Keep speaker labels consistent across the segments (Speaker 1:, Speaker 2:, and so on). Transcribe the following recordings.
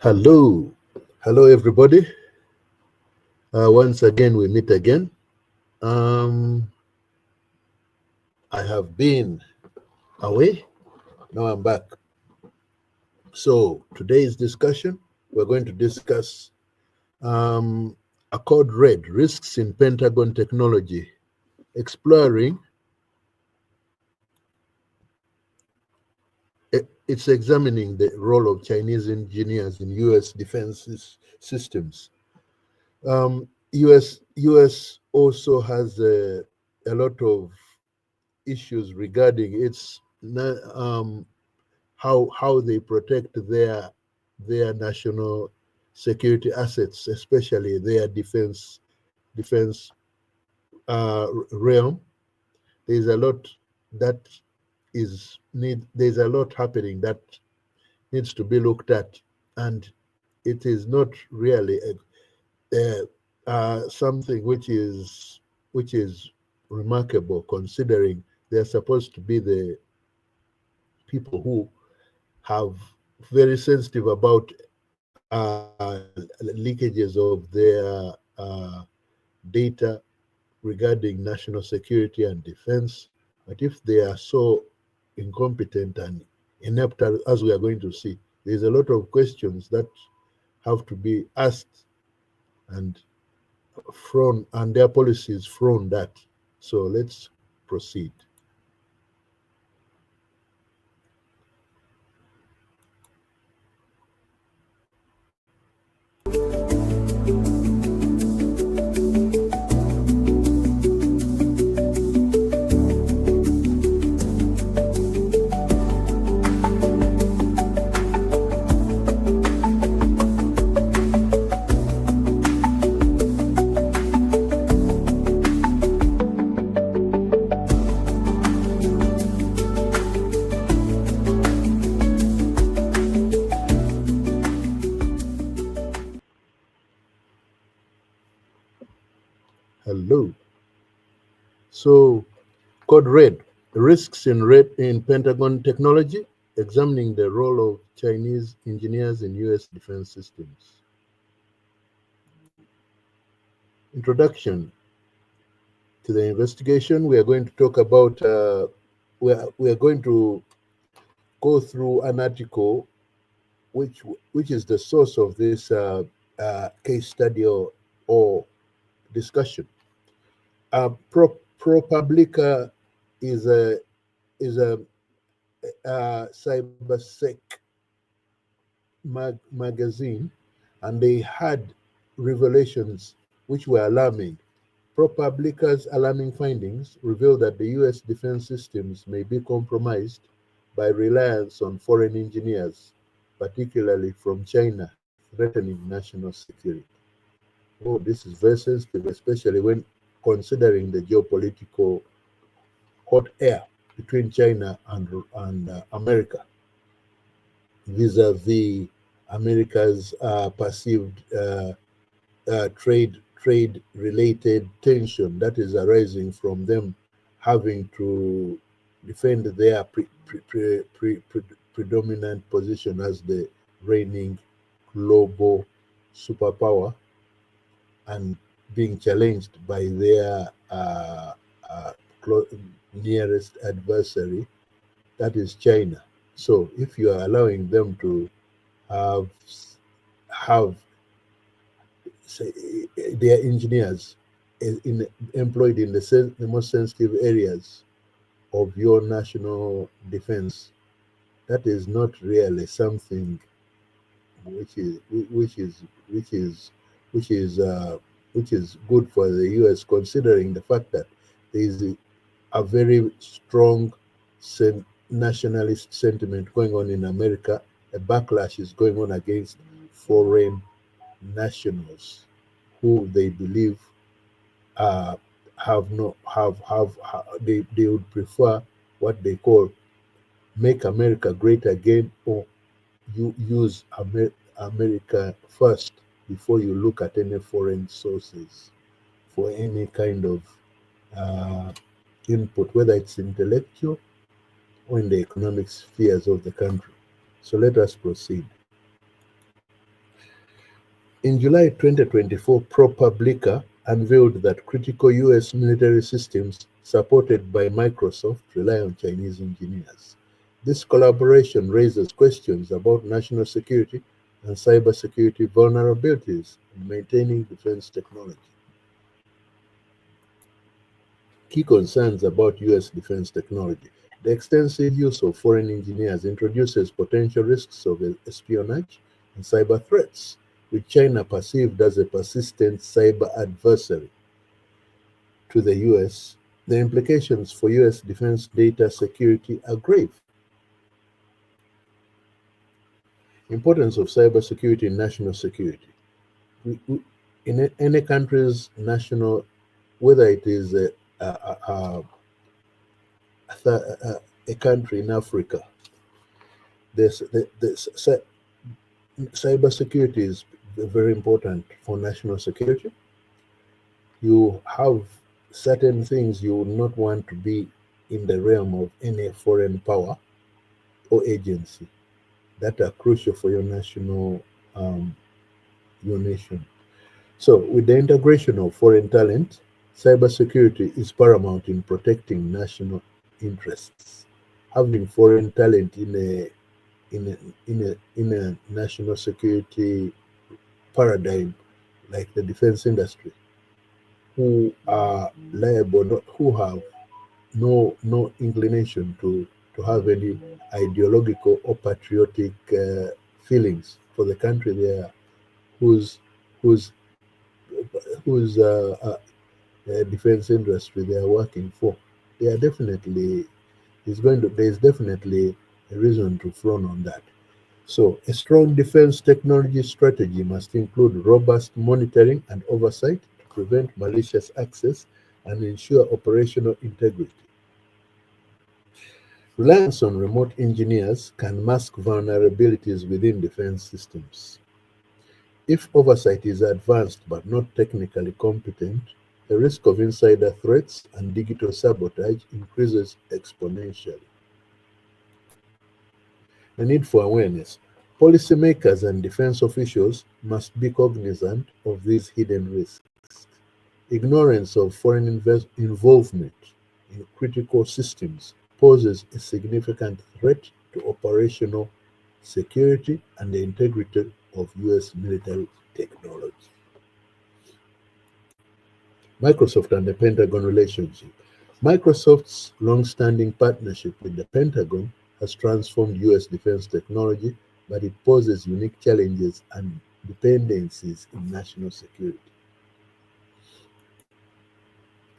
Speaker 1: Hello, hello everybody. Once again, we meet again. I have been away. Now I'm back. So today's discussion, we're going to discuss a code red, risks in Pentagon technology, exploring. It's examining the role of Chinese engineers in U.S. defense systems. U.S. also has a lot of issues regarding its how they protect their national security assets, especially their defense realm. There's a lot that there's a lot happening that needs to be looked at, and it is not really something which is remarkable, considering they're supposed to be the people who have very sensitive about leakages of their data regarding national security and defense. But if they are so incompetent and inept, as we are going to see, there's a lot of questions that have to be asked, and their policies frown that. So let's proceed. Hello. So, code red, risks in Pentagon technology, examining the role of Chinese engineers in U.S. defense systems. Introduction to the investigation. We are going to talk about, we are going to go through an article which is the source of this case study or discussion. ProPublica is a cybersec magazine, and they had revelations which were alarming. ProPublica's alarming findings reveal that the U.S. defense systems may be compromised by reliance on foreign engineers, particularly from China, threatening national security. Oh, this is very sensitive, especially when considering the geopolitical hot air between China and America, vis-a-vis America's perceived trade-related tension that is arising from them having to defend their predominant position as the reigning global superpower, and being challenged by their nearest adversary, that is China. So if you are allowing them to have say, their engineers employed in the most sensitive areas of your national defense, that is not really something which is good for the U.S., considering the fact that there is a very strong nationalist sentiment going on in America. A backlash is going on against foreign nationals who they believe they would prefer what they call make America great again, or you use America first before you look at any foreign sources for any kind of input, whether it's intellectual or in the economic spheres of the country. So let us proceed. In July 2024, ProPublica unveiled that critical US military systems supported by Microsoft rely on Chinese engineers. This collaboration raises questions about national security and cybersecurity vulnerabilities in maintaining defense technology. Key concerns about US defense technology. The extensive use of foreign engineers introduces potential risks of espionage and cyber threats, with China perceived as a persistent cyber adversary to the US. The implications for US defense data security are grave. Importance of cybersecurity in national security. In any country's national, whether it is a country in Africa, cybersecurity is very important for national security. You have certain things you would not want to be in the realm of any foreign power or agency that are crucial for your nation. So, with the integration of foreign talent, cybersecurity is paramount in protecting national interests. Having foreign talent in a national security paradigm like the defense industry, who are liable, who have no inclination to have any ideological or patriotic feelings for the country they are, whose whose whose defense industry they are working for. They are definitely there's definitely a reason to frown on that. So a strong defense technology strategy must include robust monitoring and oversight to prevent malicious access and ensure operational integrity. Reliance on remote engineers can mask vulnerabilities within defense systems. If oversight is advanced but not technically competent, the risk of insider threats and digital sabotage increases exponentially. The need for awareness. Policymakers and defense officials must be cognizant of these hidden risks. Ignorance of foreign involvement in critical systems poses a significant threat to operational security and the integrity of US military technology. Microsoft and the Pentagon relationship. Microsoft's long-standing partnership with the Pentagon has transformed US defense technology, but it poses unique challenges and dependencies in national security.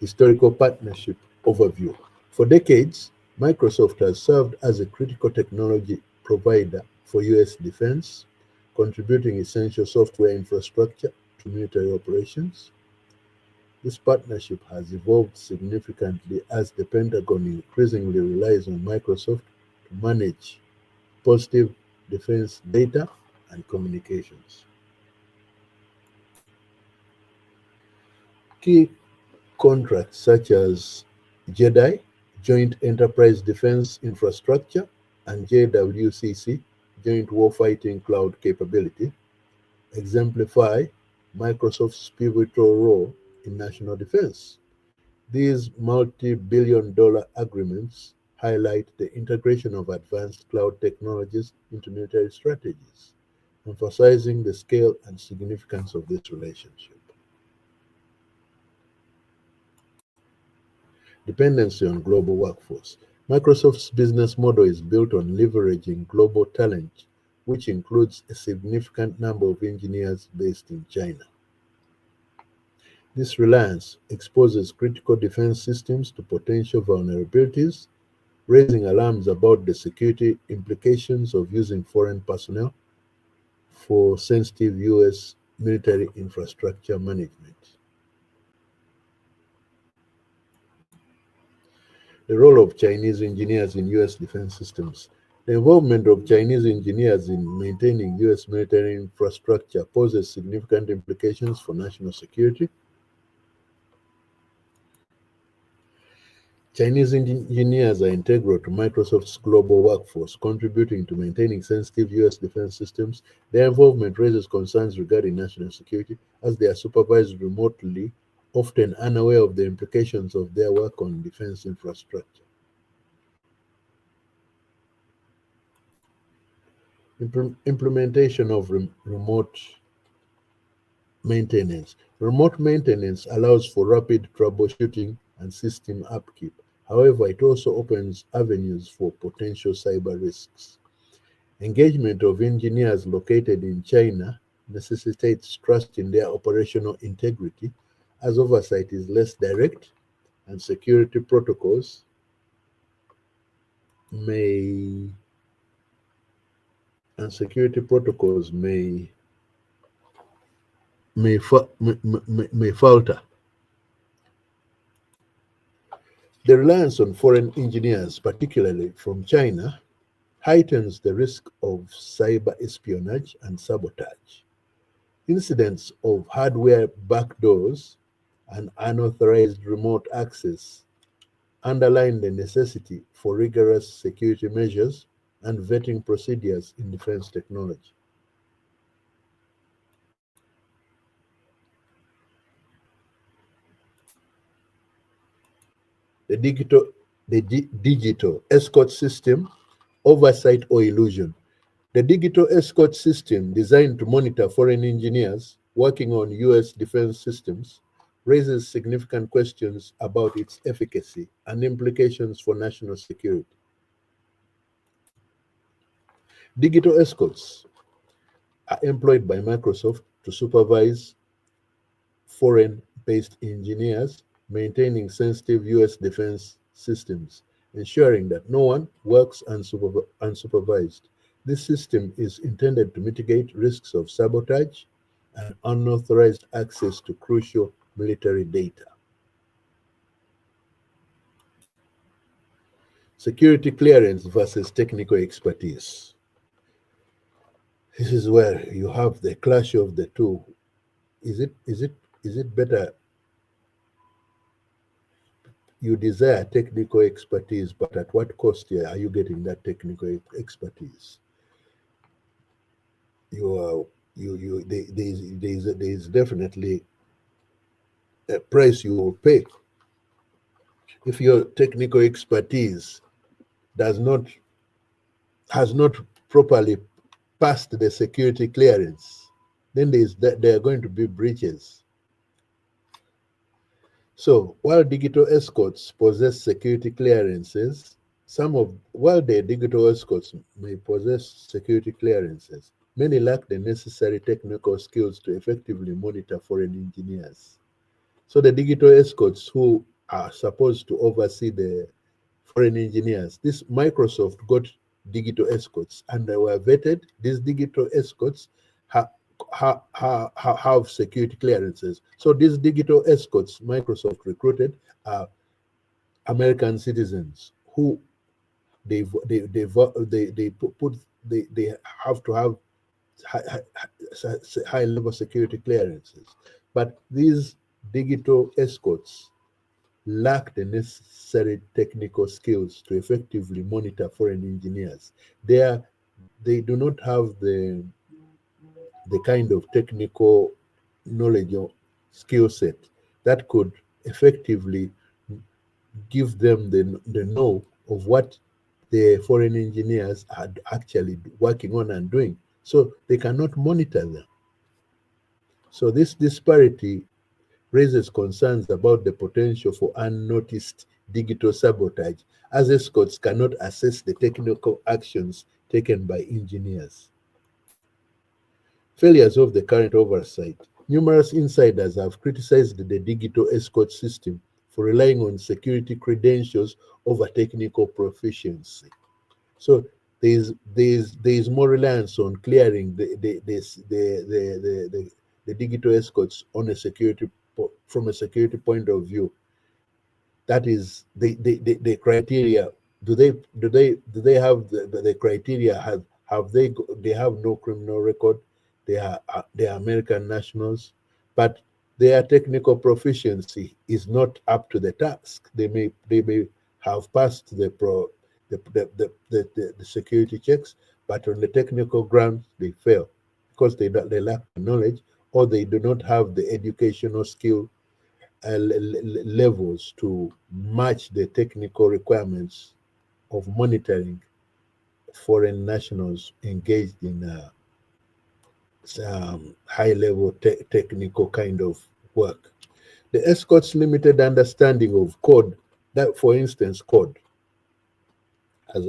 Speaker 1: Historical partnership overview. For decades, Microsoft has served as a critical technology provider for US defense, contributing essential software infrastructure to military operations. This partnership has evolved significantly as the Pentagon increasingly relies on Microsoft to manage positive defense data and communications. Key contracts such as JEDI, Joint Enterprise Defense Infrastructure, and JWCC, Joint Warfighting Cloud Capability, exemplify Microsoft's pivotal role in national defense. These multi-billion-dollar agreements highlight the integration of advanced cloud technologies into military strategies, emphasizing the scale and significance of this relationship. Dependency on global workforce. Microsoft's business model is built on leveraging global talent, which includes a significant number of engineers based in China. This reliance exposes critical defense systems to potential vulnerabilities, raising alarms about the security implications of using foreign personnel for sensitive US military infrastructure management. The role of Chinese engineers in US defense systems. The involvement of Chinese engineers in maintaining US military infrastructure poses significant implications for national security. Chinese engineers are integral to Microsoft's global workforce, contributing to maintaining sensitive US defense systems. Their involvement raises concerns regarding national security as they are supervised remotely, often unaware of the implications of their work on defense infrastructure. Implementation of remote maintenance. Remote maintenance allows for rapid troubleshooting and system upkeep. However, it also opens avenues for potential cyber risks. Engagement of engineers located in China necessitates trust in their operational integrity, as oversight is less direct and may security protocols may falter. The reliance on foreign engineers, particularly from China, heightens the risk of cyber espionage and sabotage. Incidents of hardware backdoors and unauthorized remote access underline the necessity for rigorous security measures and vetting procedures in defense technology. The digital escort system, oversight or illusion. The digital escort system, designed to monitor foreign engineers working on US defense systems, raises significant questions about its efficacy and implications for national security. Digital escorts are employed by Microsoft to supervise foreign-based engineers maintaining sensitive US defense systems, ensuring that no one works unsupervised. This system is intended to mitigate risks of sabotage and unauthorized access to crucial military data. Security clearance versus technical expertise. This is where you have the clash of the two. Is it better you desire technical expertise, but at what cost here are you getting that technical expertise? There is definitely a price you will pay if your technical expertise does not has not properly passed the security clearance. Then there are going to be breaches. So while digital escorts possess security clearances, while the digital escorts may possess security clearances, many lack the necessary technical skills to effectively monitor foreign engineers. So the digital escorts who are supposed to oversee the foreign engineers, this Microsoft got digital escorts and they were vetted. These digital escorts have security clearances. So these digital escorts Microsoft recruited are American citizens who they put they have to have high level security clearances. But these digital escorts lack the necessary technical skills to effectively monitor foreign engineers. They do not have the kind of technical knowledge or skill set that could effectively give them the know of what the foreign engineers are actually working on and doing. So they cannot monitor them. So this disparity raises concerns about the potential for unnoticed digital sabotage, as escorts cannot assess the technical actions taken by engineers. Failures of the current oversight. Numerous insiders have criticized the digital escort system for relying on security credentials over technical proficiency. So there is more reliance on clearing the digital escorts on a security from a security point of view. That is the criteria. Do they have the criteria? They have no criminal record? They are American nationals, but their technical proficiency is not up to the task. They may have passed the security checks, but on the technical grounds they fail because they lack the knowledge, or they do not have the educational skill levels to match the technical requirements of monitoring foreign nationals engaged in high level technical kind of work. The escort's limited understanding of code, that for instance, code, as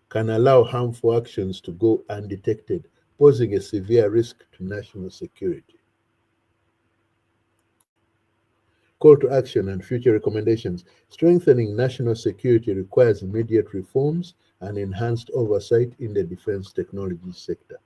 Speaker 1: can allow harmful actions to go undetected, posing a severe risk to national security. Call to action and future recommendations. Strengthening national security requires immediate reforms and enhanced oversight in the defense technology sector.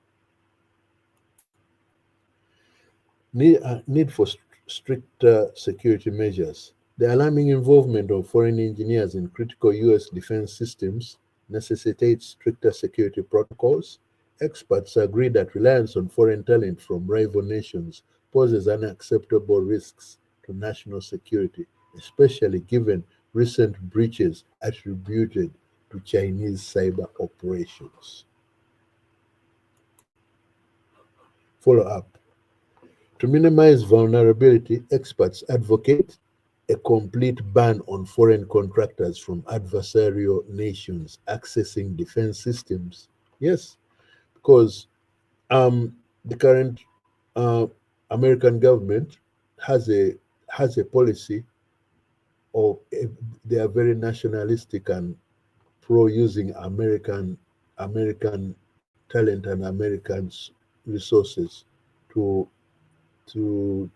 Speaker 1: Need for stricter security measures. The alarming involvement of foreign engineers in critical U.S. defense systems necessitates stricter security protocols. Experts agree that reliance on foreign talent from rival nations poses unacceptable risks to national security, especially given recent breaches attributed to Chinese cyber operations. Follow up. To minimize vulnerability, experts advocate a complete ban on foreign contractors from adversarial nations accessing defense systems. Yes, because the current uh, American government has a policy of they are very nationalistic and pro using American talent and American resources to to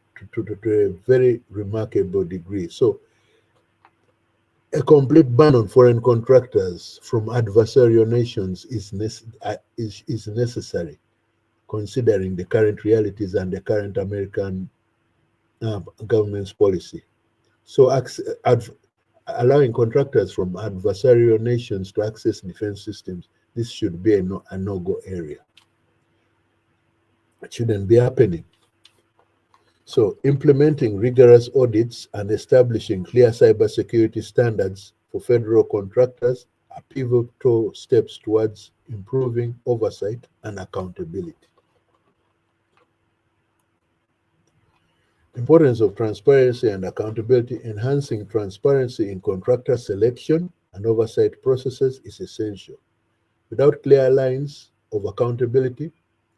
Speaker 1: a very remarkable degree. So a complete ban on foreign contractors from adversarial nations is necessary, considering the current realities and the current American government's policy. So allowing contractors from adversarial nations to access defense systems, this should be a no-go area. It shouldn't be happening. So implementing rigorous audits and establishing clear cybersecurity standards for federal contractors are pivotal steps towards improving oversight and accountability. Importance of transparency and accountability. Enhancing transparency in contractor selection and oversight processes is essential. Without clear lines of accountability,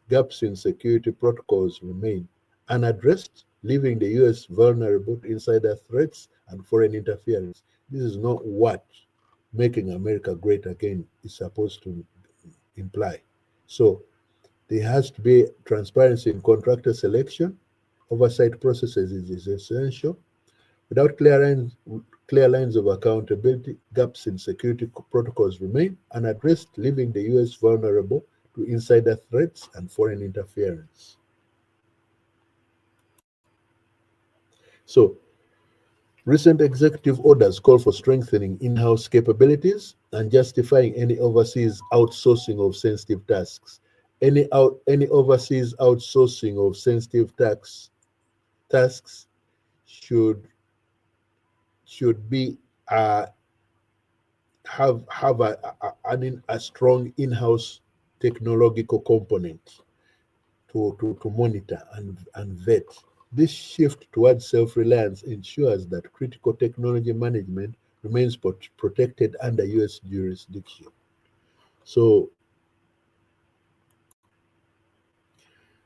Speaker 1: gaps in security protocols remain unaddressed, leaving the US vulnerable to insider threats and foreign interference. This is not what making America great again is supposed to imply. So there has to be transparency in contractor selection. Oversight processes is essential. Without clear lines of accountability, gaps in security protocols remain unaddressed, leaving the US vulnerable to insider threats and foreign interference. So, recent executive orders call for strengthening in-house capabilities and justifying any overseas outsourcing of sensitive tasks. Any overseas outsourcing of sensitive tasks should be have a strong in-house technological component to monitor and vet. This shift towards self-reliance ensures that critical technology management remains protected under US jurisdiction. So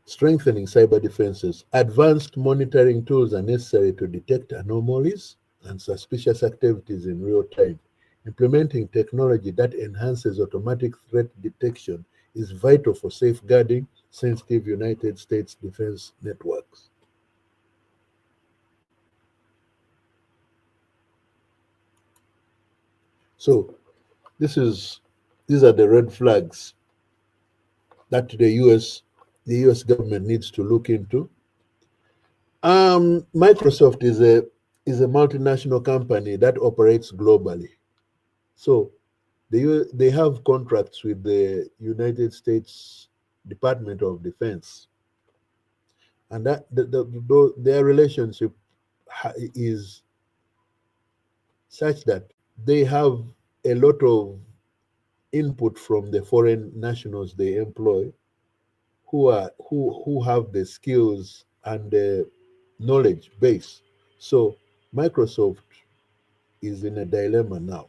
Speaker 1: strengthening cyber defenses. Advanced monitoring tools are necessary to detect anomalies and suspicious activities in real time. Implementing technology that enhances automatic threat detection is vital for safeguarding sensitive United States defense networks. So these are the red flags that the US government needs to look into. Microsoft is a multinational company that operates globally. So they have contracts with the United States Department of Defense, and that their relationship is such that they have a lot of input from the foreign nationals they employ, who have the skills and the knowledge base. So Microsoft is in a dilemma now.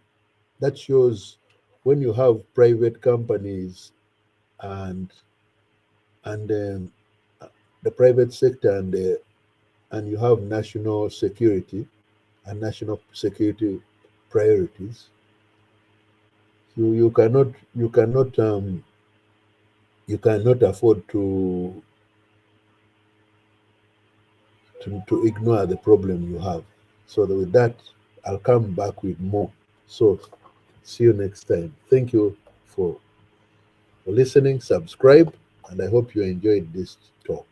Speaker 1: That shows when you have private companies and and the private sector and you have national security and national security priorities, you cannot afford to ignore the problem you have. So with that, I'll come back with more. So see you next time. Thank you for listening. Subscribe, and I hope you enjoyed this talk.